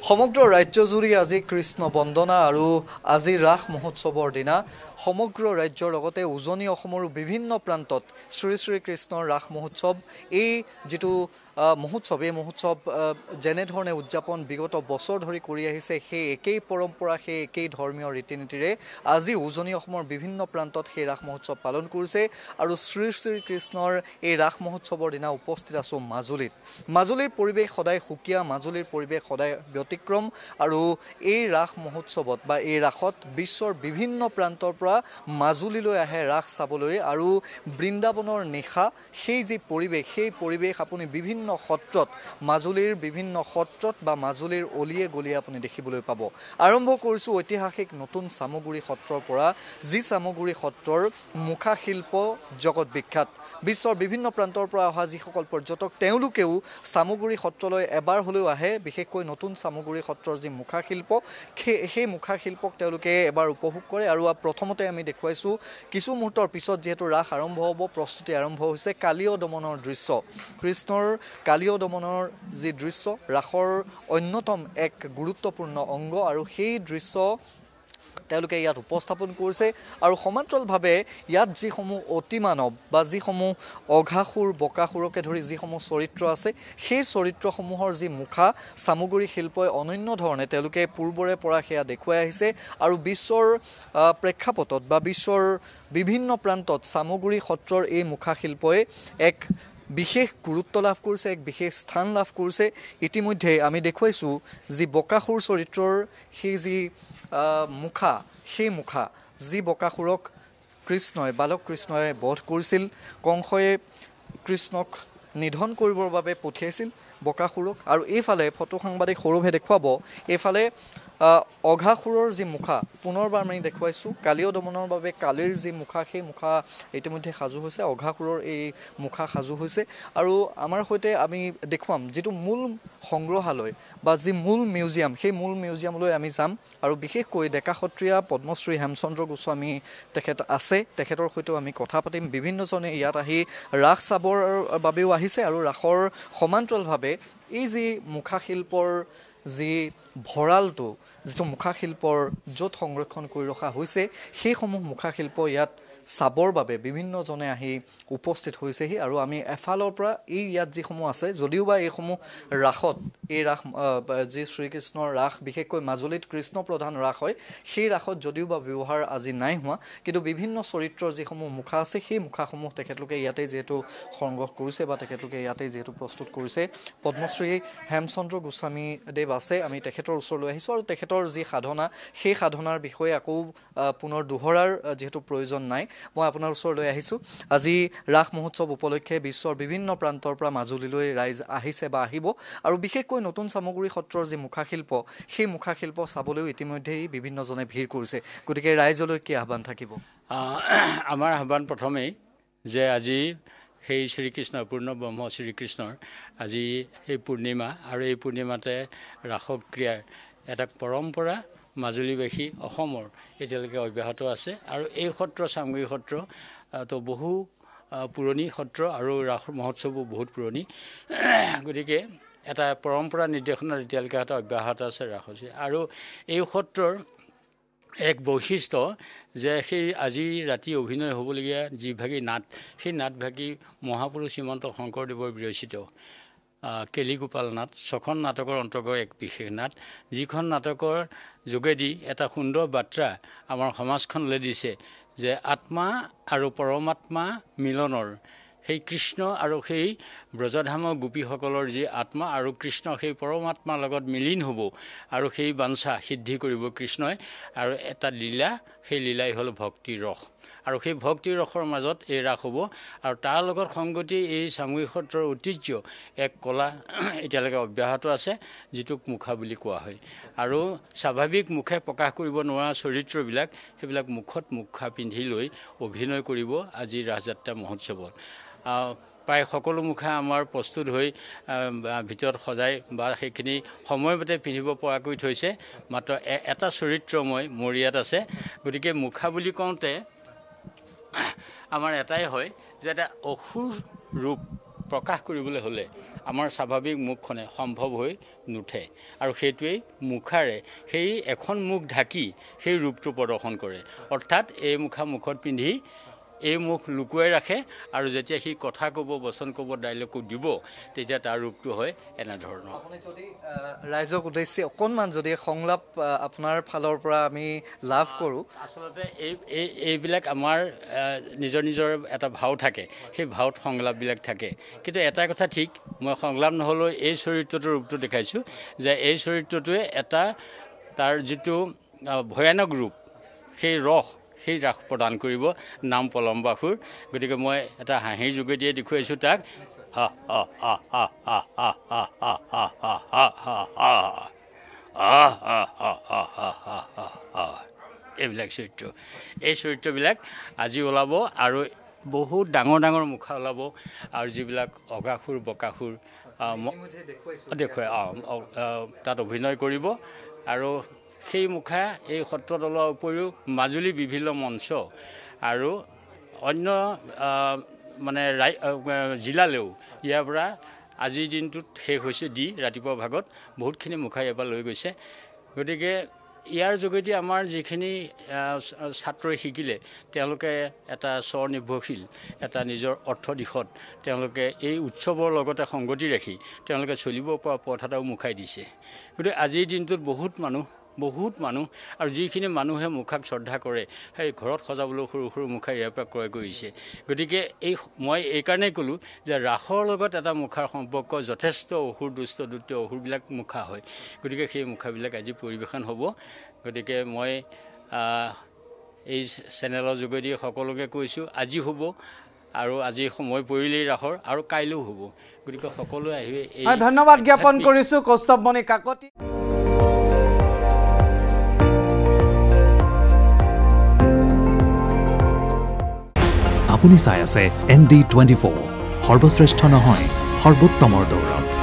সমগ্ৰ ৰাজ্যজুৰি আজি কৃষ্ণ বন্দনা আৰু আজি ৰাস মহোৎসৱৰ দিনা সমগ্ৰ ৰাজ্যৰ লগতে উজনি অসমৰ বিভিন্ন প্ৰান্তত শ্ৰী শ্ৰী কৃষ্ণৰ ৰাস মহোৎসৱ এই যিটো মহোৎসৱ এই মহোৎসৱ যেনেধৰণে উদযাপন বিগত বছৰ ধৰি কৰি আহিছে সেই একেই পৰম্পৰা সেই একেই ধৰ্মীয় ৰীতি নীতিৰে আজি উজনি অসমৰ বিভিন্ন প্ৰান্তত সেই ৰাস মহোৎসৱ পালন কৰিছে আৰু শ্ৰী শ্ৰী কৃষ্ণৰ এই ৰাস মহোৎসৱৰ দিনা উপস্থিত আছোঁ মাজুলীৰ পৰিৱেশ সদায় সুকীয়া মাজুলীৰ পৰিৱেশ সদায় ব্যতিক্ৰম আৰু এই ৰাস মহোৎসৱত বা এই ৰাসত বিশ্বৰ বিভিন্ন প্ৰান্তৰ পৰা মাজুলীলৈ আহে ৰাস চাবলৈ আৰু বৃন্দাবনৰ নিশা সেই যি পৰিৱেশ সেই পৰিৱেশ আপুনি বিভিন্ন সত্ৰত মাজুলীৰ বিভিন্ন সত্ৰত বা মাজুলীৰ অলিয়ে গলিয়ে আপুনি দেখিবলৈ পাব। আৰম্ভ কৰিছোঁ ঐতিহাসিক নতুন চামগুৰি সত্ৰৰ পৰা যি চামগুৰি সত্ৰৰ মুখা শিল্প জগত বিখ্যাত। বিশ্বৰ বিভিন্ন প্ৰান্তৰ পৰা অহা যিসকল পৰ্যটক তেওঁলোকেও চামগুৰি সত্ৰলৈ এবাৰ হ'লেও আহে। বিশেষকৈ নতুন চামগুৰি সত্ৰৰ যি মুখা শিল্প সেই মুখা শিল্পক তেওঁলোকে এবাৰ উপভোগ কৰে আৰু প্ৰথমতে আমি দেখুৱাইছোঁ কিছু মুহূৰ্তৰ পিছত যিহেতু ৰাস আৰম্ভ হ'ব প্ৰস্তুতি আৰম্ভ হৈছে কালীয় দমনৰ দৃশ্য। কৃষ্ণৰ কালীয় দমনৰ যি দৃশ্য ৰাসৰ অন্যতম এক গুৰুত্বপূৰ্ণ অংগ আৰু সেই দৃশ্য তেওঁলোকে ইয়াত উপস্থাপন কৰিছে আৰু সমান্তৰালভাৱে ইয়াত যিসমূহ অতিমানৱ বা যিসমূহ অঘাসুৰ বকাসুৰকে ধৰি যিসমূহ চৰিত্ৰ আছে সেই চৰিত্ৰসমূহৰ যি মুখা চামগুৰি শিল্পই অনন্য ধৰণে তেওঁলোকে পূৰ্বৰে পৰা সেয়া দেখুৱাই আহিছে আৰু বিশ্বৰ প্ৰেক্ষাপটত বা বিশ্বৰ বিভিন্ন প্ৰান্তত চামগুৰি সত্ৰৰ এই মুখা শিল্পই এক বিশেষ গুৰুত্ব লাভ কৰিছে এক বিশেষ স্থান লাভ কৰিছে। ইতিমধ্যে আমি দেখুৱাইছোঁ যি বকাসুৰ চৰিত্ৰৰ সেই যি মুখা সেই মুখা যি বকাসুৰক কৃষ্ণই বালক কৃষ্ণই বধ কৰিছিল কংসই কৃষ্ণক নিধন কৰিবৰ বাবে পঠিয়াইছিল বকাসুৰক আৰু এইফালে ফটো সাংবাদিক সৌৰভে দেখুৱাব এইফালে অঘাসুৰৰ যি মুখা পুনৰবাৰ আমি দেখুৱাইছোঁ কালীয় দমনৰ বাবে কালীৰ যি মুখা সেই মুখা ইতিমধ্যে সাজু হৈছে অঘাসুৰৰ এই মুখা সাজু হৈছে আৰু আমাৰ সৈতে আমি দেখুৱাম যিটো মূল সংগ্ৰহালয় বা যি মূল মিউজিয়াম সেই মূল মিউজিয়ামলৈ আমি যাম আৰু বিশেষকৈ ডেকা সত্ৰীয়া পদ্মশ্ৰী হেমচন্দ্ৰ গোস্বামী তেখেত আছে তেখেতৰ সৈতেও আমি কথা পাতিম। বিভিন্নজনে ইয়াত আহি ৰাস চাবৰ বাবেও আহিছে আৰু ৰাসৰ সমান্তৰালভাৱে এই যি মুখা শিল্পৰ যি ভঁৰালটো যিটো মুখা শিল্পৰ য'ত সংৰক্ষণ কৰি ৰখা হৈছে সেইসমূহ মুখা শিল্প ইয়াত চাবৰ বাবে বিভিন্নজনে আহি উপস্থিত হৈছেহি আৰু আমি এফালৰ পৰা এই ইয়াত যিসমূহ আছে যদিও বা এইসমূহ ৰাসত এই ৰাস যি শ্ৰীকৃষ্ণৰ ৰাস বিশেষকৈ মাজুলীত কৃষ্ণ প্ৰধান ৰাস হয় সেই ৰাসত যদিও বা ব্যৱহাৰ আজি নাই হোৱা কিন্তু বিভিন্ন চৰিত্ৰৰ যিসমূহ মুখা আছে সেই মুখাসমূহ তেখেতলোকে ইয়াতে যিহেতু সংগ্ৰহ কৰিছে বা তেখেতলোকে ইয়াতে যিহেতু প্ৰস্তুত কৰিছে পদ্মশ্ৰী হেমচন্দ্ৰ গোস্বামী দেৱ আছে আমি তেখেতৰ ওচৰলৈ আহিছোঁ আৰু তেখেতৰ যি সাধনা সেই সাধনাৰ বিষয়ে আকৌ পুনৰ দোহৰাৰ যিহেতু প্ৰয়োজন নাই মই আপোনাৰ ওচৰলৈ আহিছোঁ। আজি ৰাস মহোৎসৱ উপলক্ষে বিশ্বৰ বিভিন্ন প্ৰান্তৰ পৰা মাজুলীলৈ ৰাইজ আহিছে বা আহিব আৰু বিশেষকৈ নতুন চামগুৰি সত্ৰৰ যি মুখাশিল্প সেই মুখাশিল্প চাবলৈও ইতিমধ্যেই বিভিন্নজনে ভিৰ কৰিছে গতিকে ৰাইজলৈ কি আহ্বান থাকিব? আমাৰ আহ্বান প্ৰথমেই যে আজি সেই শ্ৰীকৃষ্ণ পূৰ্ণ ব্ৰহ্ম শ্ৰীকৃষ্ণৰ আজি সেই পূৰ্ণিমা আৰু এই পূৰ্ণিমাতে ৰাসক ক্ৰিয়াৰ এটা পৰম্পৰা মাজুলীবাসী অসমৰ এতিয়ালৈকে অব্যাহত আছে আৰু এই সত্ৰ চামগুৰি সত্ৰ তো বহু পুৰণি সত্ৰ আৰু ৰাস মহোৎসৱো বহুত পুৰণি গতিকে এটা পৰম্পৰা নিৰ্দেশনাত এতিয়ালৈকে এটা অব্যাহত আছে ৰাস আৰু এই সত্ৰৰ এক বৈশিষ্ট্য যে সেই আজি ৰাতি অভিনয় হ'বলগীয়া যিভাগী নাট সেই নাটভাগী মহাপুৰুষ শ্ৰীমন্ত শংকৰদেৱৰ বিৰচিত কেলিগোপাল নাট 6খন নাটকৰ অন্তৰ্গত এক বিশেষ নাট যিখন নাটকৰ যোগেদি এটা সুন্দৰ বাৰ্তা আমাৰ সমাজখনলৈ দিছে যে আত্মা আৰু পৰমাত্মা মিলনৰ সেই কৃষ্ণ আৰু সেই ব্ৰজধামৰ গোপীসকলৰ যি আত্মা আৰু কৃষ্ণ সেই পৰমাত্মাৰ লগত মিলিন হ'ব আৰু সেই বাঞ্ছা সিদ্ধি কৰিব কৃষ্ণই আৰু এটা লীলা সেই লীলাই হ'ল ভক্তিৰ ৰস আৰু সেই ভক্তিৰ ৰসৰ মাজত এই ৰাস হ'ব আৰু তাৰ লগত সংগতি এই চামগুৰি সত্ৰৰ ঐতিহ্য এক কলা এতিয়ালৈকে অব্যাহত আছে যিটোক মুখা বুলি কোৱা হয় আৰু স্বাভাৱিক মুখে প্ৰকাশ কৰিব নোৱাৰা চৰিত্ৰবিলাক সেইবিলাক মুখত মুখা পিন্ধি লৈ অভিনয় কৰিব আজি ৰাসযাত্ৰা মহোৎসৱত। প্ৰায় সকলো মুখা আমাৰ প্ৰস্তুত হৈ ভিতৰত সজাই বা সেইখিনি সময়মতে পিন্ধিব পৰাকৈ থৈছে মাত্ৰ এটা চৰিত্ৰ মোৰ ইয়াত আছে গতিকে মুখা বুলি কওঁতে আমাৰ এটাই হয় যে এটা অসুৰ ৰূপ প্ৰকাশ কৰিবলৈ হ'লে আমাৰ স্বাভাৱিক মুখখনে সম্ভৱ হৈ নুঠে আৰু সেইটোৱেই মুখাৰে সেই এখন মুখ ঢাকি সেই ৰূপটো প্ৰদৰ্শন কৰে অৰ্থাৎ এই মুখা মুখত পিন্ধি এই মুখ লুকুৱাই ৰাখে আৰু যেতিয়া সি কথা ক'ব বচন ক'ব ডাইলগ দিব তেতিয়া তাৰ ৰূপটো হয় এনেধৰণৰ আপুনি যদি ৰাইজক উদ্দেশ্যে অকণমান যদি সংলাপ আপোনাৰ ফালৰ পৰা আমি লাভ কৰোঁ আচলতে এইবিলাক আমাৰ নিজৰ নিজৰ এটা ভাও থাকে সেই ভাওত সংলাপবিলাক থাকে কিন্তু এটা কথা ঠিক মই সংলাপ নহ'লেও এই চৰিত্ৰটোৰ ৰূপটো দেখাইছোঁ যে এই চৰিত্ৰটোৱে এটা তাৰ যিটো ভয়ানক ৰূপ সেই ৰাস প্ৰদান কৰিব নাম পলমবাসুৰ গতিকে মই এটা হাঁহিৰ যোগেদিয়ে দেখুৱাইছোঁ তাক এইবিলাক চৰিত্ৰ এই চৰিত্ৰবিলাক আজি ওলাব আৰু বহুত ডাঙৰ ডাঙৰ মুখা ওলাব আৰু যিবিলাক অগাসুৰ বকাসুৰ দেখুৱাই তাত অভিনয় কৰিব আৰু সেই মুখা এই সত্ৰত ওলোৱাৰ উপৰিও মাজুলী বিভিন্ন মঞ্চ আৰু অন্য মানে জিলালেও ইয়াৰ পৰা আজিৰ দিনটোত শেষ হৈছে ৰাতিপুৱা ভাগত বহুতখিনি মুখা ইয়াৰ পৰা লৈ গৈছে গতিকে ইয়াৰ যোগেদি আমাৰ যিখিনি ছাত্ৰই শিকিলে তেওঁলোকে এটা স্বনিৰ্ভৰশীল এটা নিজৰ অৰ্থ দিশত তেওঁলোকে এই উৎসৱৰ লগতে সংগতি ৰাখি তেওঁলোকে চলিব পৰা পথ এটাও মুখাই দিছে গতিকে আজিৰ দিনটোত বহুত মানুহ আৰু যিখিনি মানুহে মুখাক শ্ৰদ্ধা কৰে সেই ঘৰত সজাবলৈ সৰু সৰু মুখা ইয়াৰ পৰা ক্ৰয় কৰিছে গতিকে মই এইকাৰণেই ক'লোঁ যে ৰাসৰ লগত এটা মুখাৰ সম্পৰ্ক যথেষ্ট অসুৰ দুষ্ট দ্বিতীয় অসুৰবিলাক মুখা হয় গতিকে সেই মুখাবিলাক আজি পৰিৱেশন হ'ব গতিকে মই এই চেনেলৰ যোগেদি সকলোকে কৈছোঁ আজি হ'ব আৰু আজি সময় পৰিলেই ৰাসৰ আৰু কাইলৈও হ'ব গতিকে সকলোৱে আহিব ধন্যবাদ জ্ঞাপন কৰিছোঁ কৌস্তভমণি কাকতি আপুনি চাই আছে ND24 সৰ্বশ্ৰেষ্ঠ নহয় সৰ্বোত্তমৰ দৌৰত